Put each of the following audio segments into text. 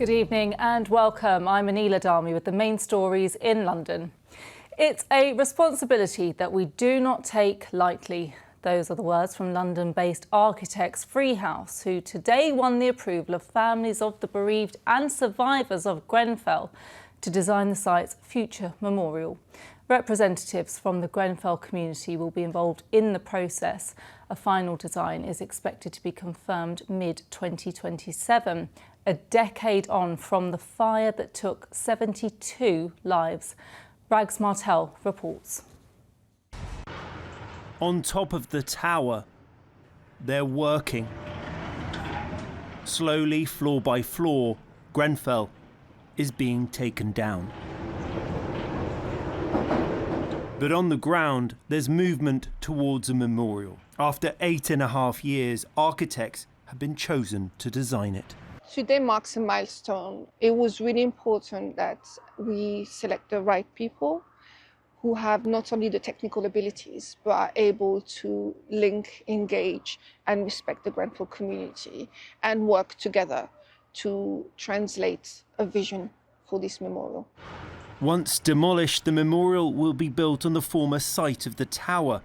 Good evening and welcome. I'm Anila Dami with the main stories in London. It's a responsibility that we do not take lightly. Those are the words from London-based architects Freehouse, who today won the approval of families of the bereaved and survivors of Grenfell to design the site's future memorial. Representatives from the Grenfell community will be involved in the process. A final design is expected to be confirmed mid-2027, a decade on from the fire that took 72 lives. Rags Martel reports. On top of the tower, they're working. Slowly, floor by floor, Grenfell is being taken down. But on the ground, there's movement towards a memorial. After 8.5 years, architects have been chosen to design it. Today marks a milestone. It was really important that we select the right people who have not only the technical abilities, but are able to link, engage, and respect the Grenfell community and work together to translate a vision for this memorial. Once demolished, the memorial will be built on the former site of the tower.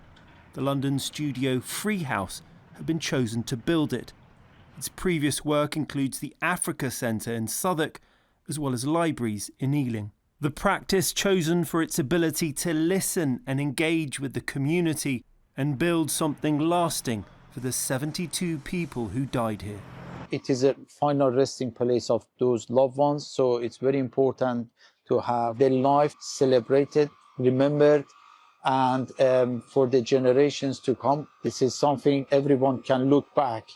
The London studio Freehouse have been chosen to build it. Its previous work includes the Africa Centre in Southwark, as well as libraries in Ealing. The practice chosen for its ability to listen and engage with the community and build something lasting for the 72 people who died here. It is a final resting place of those loved ones, so it's very important to have their life celebrated, remembered, and for the generations to come, this is something everyone can look back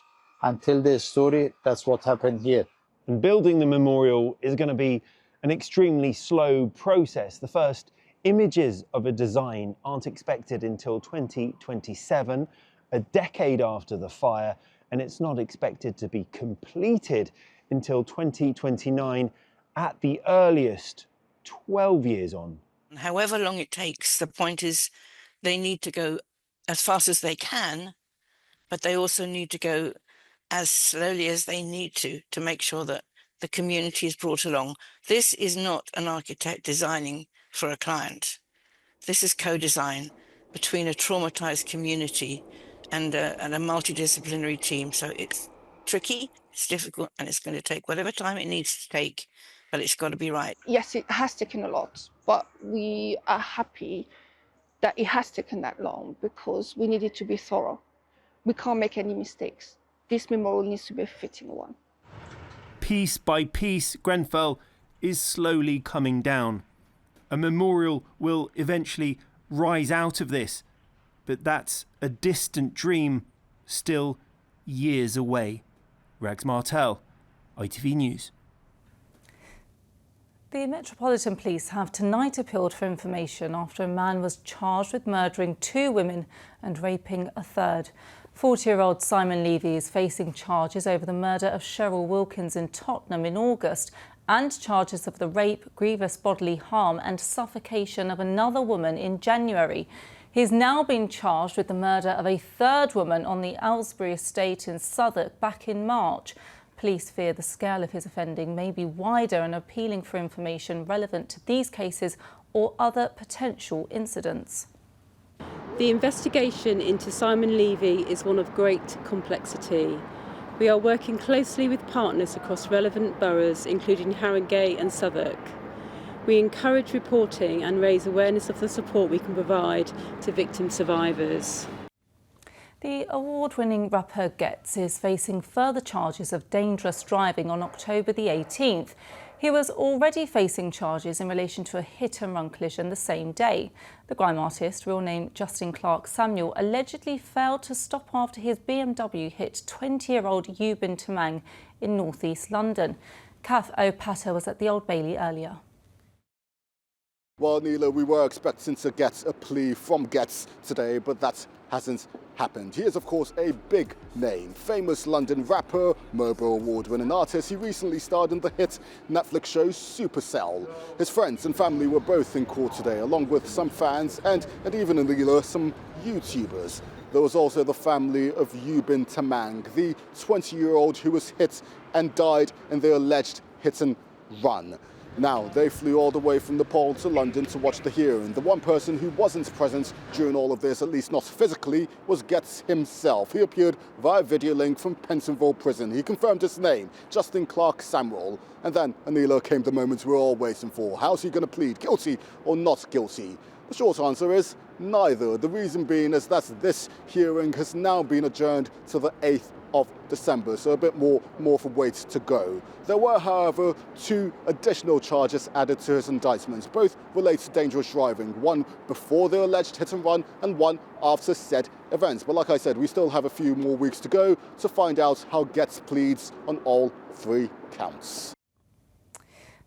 and tell their story. That's what happened here. And building the memorial is going to be an extremely slow process. The first images of a design aren't expected until 2027, a decade after the fire, and it's not expected to be completed until 2029 at the earliest, 12 years on. However long it takes, the point is they need to go as fast as they can, but they also need to go as slowly as they need to make sure that the community is brought along. This is not an architect designing for a client. This is co-design between a traumatized community and a multidisciplinary team. So it's tricky, it's difficult, and it's going to take whatever time it needs to take, but it's got to be right. Yes, it has taken a lot, but we are happy that it has taken that long because we needed to be thorough. We can't make any mistakes. This memorial needs to be a fitting one. Piece by piece, Grenfell is slowly coming down. A memorial will eventually rise out of this, but that's a distant dream, still years away. Rags Martel, ITV News. The Metropolitan Police have tonight appealed for information after a man was charged with murdering 2 women and raping a third. 40-year-old Simon Levy is facing charges over the murder of Cheryl Wilkins in Tottenham in August and charges of the rape, grievous bodily harm and suffocation of another woman in January. He's now been charged with the murder of a third woman on the Aylesbury estate in Southwark back in March. Police fear the scale of his offending may be wider and appealing for information relevant to these cases or other potential incidents. The investigation into Simon Levy is one of great complexity. We are working closely with partners across relevant boroughs, including Harrogate and Southwark. We encourage reporting and raise awareness of the support we can provide to victim survivors. The award-winning rapper Getz is facing further charges of dangerous driving on October the 18th. He was already facing charges in relation to a hit-and-run collision the same day. The grime artist, real name Justin Clark Samuel, allegedly failed to stop after his BMW hit 20-year-old Eubin Tamang in north-east London. Kath O'Patter was at the Old Bailey earlier. Well, Neela, we were expecting to get a plea from Getz today, but that hasn't happened. He is, of course, a big name, famous London rapper, Mobile Award-winning artist. He recently starred in the hit Netflix show Supercell. His friends and family were both in court today, along with some fans and even in Neela, some YouTubers. There was also the family of Eubin Tamang, the 20-year-old who was hit and died in the alleged hit and run. Now, they flew all the way from Nepal to London to watch the hearing. The one person who wasn't present during all of this, at least not physically, was Getz himself. He appeared via video link from Pentonville Prison. He confirmed his name, Justin Clark Samuel. And then, Anila, came the moment we're all waiting for. How's he going to plead, guilty or not guilty? The short answer is neither. The reason being is that this hearing has now been adjourned to the 8th of December, so a bit more of a wait to go. There were, however, 2 additional charges added to his indictments. Both relate to dangerous driving, one before the alleged hit and run and one after said events. But like I said, we still have a few more weeks to go to find out how Getz pleads on all 3 counts.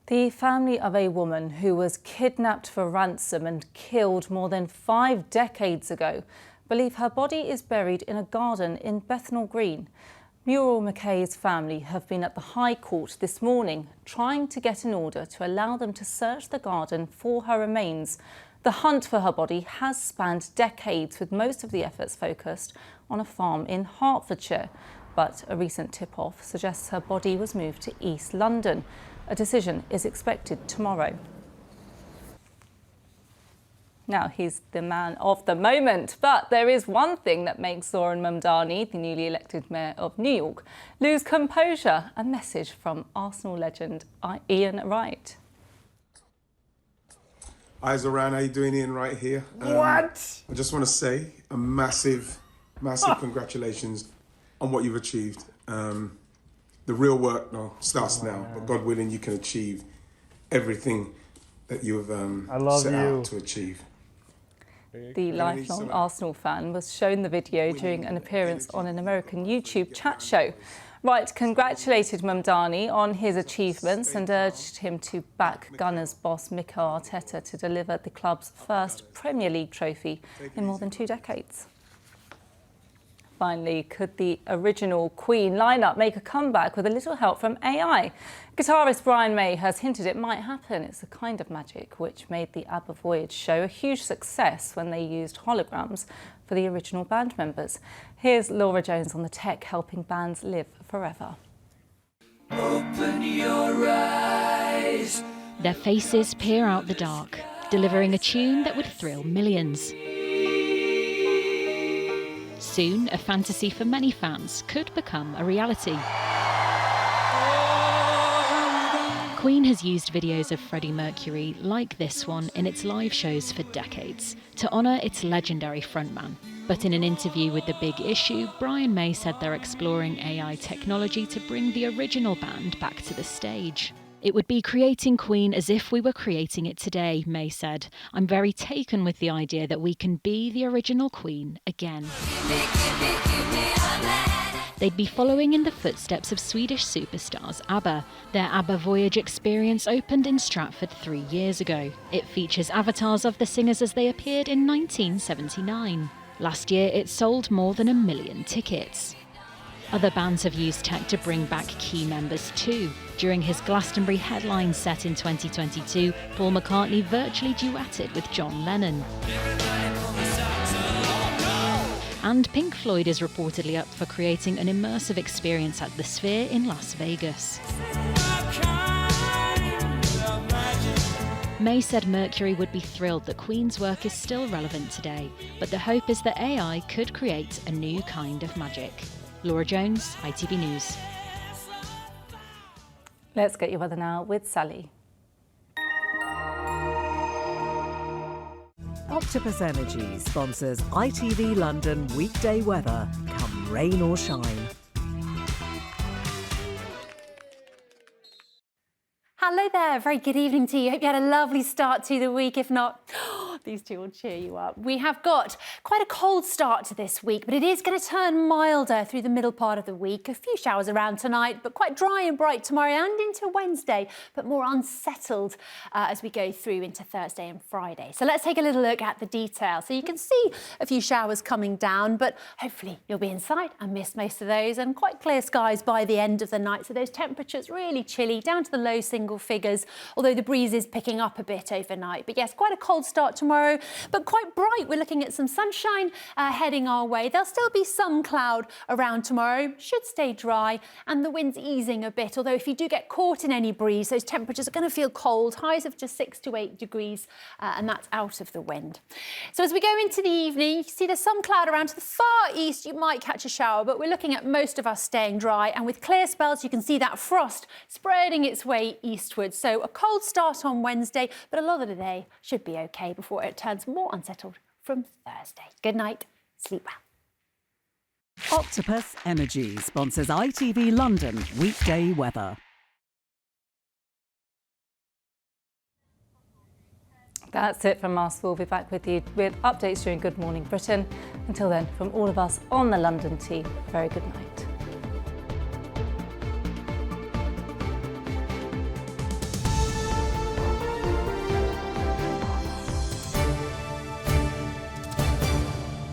The family of a woman who was kidnapped for ransom and killed more than 5 decades ago believe her body is buried in a garden in Bethnal Green. Mural McKay's family have been at the High Court this morning trying to get an order to allow them to search the garden for her remains. The hunt for her body has spanned decades, with most of the efforts focused on a farm in Hertfordshire. But a recent tip-off suggests her body was moved to East London. A decision is expected tomorrow. Now, he's the man of the moment, but there is one thing that makes Zoran Mamdani, the newly elected mayor of New York, lose composure: a message from Arsenal legend Ian Wright. Hi Zoran, how you doing? Ian Wright here. What? I just want to say a massive congratulations on what you've achieved. The real work starts now, but God willing, you can achieve everything that you have set out to achieve. The lifelong Arsenal fan was shown the video during an appearance on an American YouTube chat show. Wright congratulated Mamdani on his achievements and urged him to back Gunners boss Mikel Arteta to deliver the club's first Premier League trophy in more than 2 decades. Finally, could the original Queen lineup make a comeback with a little help from AI? Guitarist Brian May has hinted it might happen. It's a kind of magic which made the ABBA Voyage show a huge success when they used holograms for the original band members. Here's Laura Jones on the tech helping bands live forever. Open your eyes. Their faces peer out the dark, delivering a tune that would thrill millions. Soon, a fantasy for many fans could become a reality. Queen has used videos of Freddie Mercury like this one in its live shows for decades to honour its legendary frontman. But in an interview with The Big Issue, Brian May said they're exploring AI technology to bring the original band back to the stage. It would be creating Queen as if we were creating it today, May said. I'm very taken with the idea that we can be the original Queen again. They'd be following in the footsteps of Swedish superstars ABBA. Their ABBA Voyage experience opened in Stratford 3 years ago. It features avatars of the singers as they appeared in 1979. Last year, it sold more than 1 million tickets. Other bands have used tech to bring back key members too. During his Glastonbury headline set in 2022, Paul McCartney virtually duetted with John Lennon. And Pink Floyd is reportedly up for creating an immersive experience at the Sphere in Las Vegas. May said Mercury would be thrilled that Queen's work is still relevant today, but the hope is that AI could create a new kind of magic. Laura Jones, ITV News. Let's get your weather now with Sally. Octopus Energy sponsors ITV London weekday weather, come rain or shine. Hello there, very good evening to you. Hope you had a lovely start to the week. If not, these two will cheer you up. We have got quite a cold start to this week, but it is going to turn milder through the middle part of the week. A few showers around tonight, but quite dry and bright tomorrow and into Wednesday, but more unsettled as we go through into Thursday and Friday. So let's take a little look at the detail. So you can see a few showers coming down, but hopefully you'll be inside and miss most of those, and quite clear skies by the end of the night. So those temperatures really chilly, down to the low single figures, although the breeze is picking up a bit overnight. But yes, quite a cold start tomorrow tomorrow, but quite bright. We're looking at some sunshine heading our way. There'll still be some cloud around tomorrow, should stay dry, and the wind's easing a bit, although if you do get caught in any breeze, those temperatures are going to feel cold, highs of just 6 to 8 degrees, and that's out of the wind. So as we go into the evening, you can see there's some cloud around to the far east. You might catch a shower, but we're looking at most of us staying dry, and with clear spells, you can see that frost spreading its way eastwards. So a cold start on Wednesday, but a lot of the day should be okay before it turns more unsettled from Thursday. Good night, sleep well. Octopus Energy sponsors ITV London weekday weather. That's it from us. We'll be back with you with updates during Good Morning Britain. Until then, from all of us on the London team, very good night.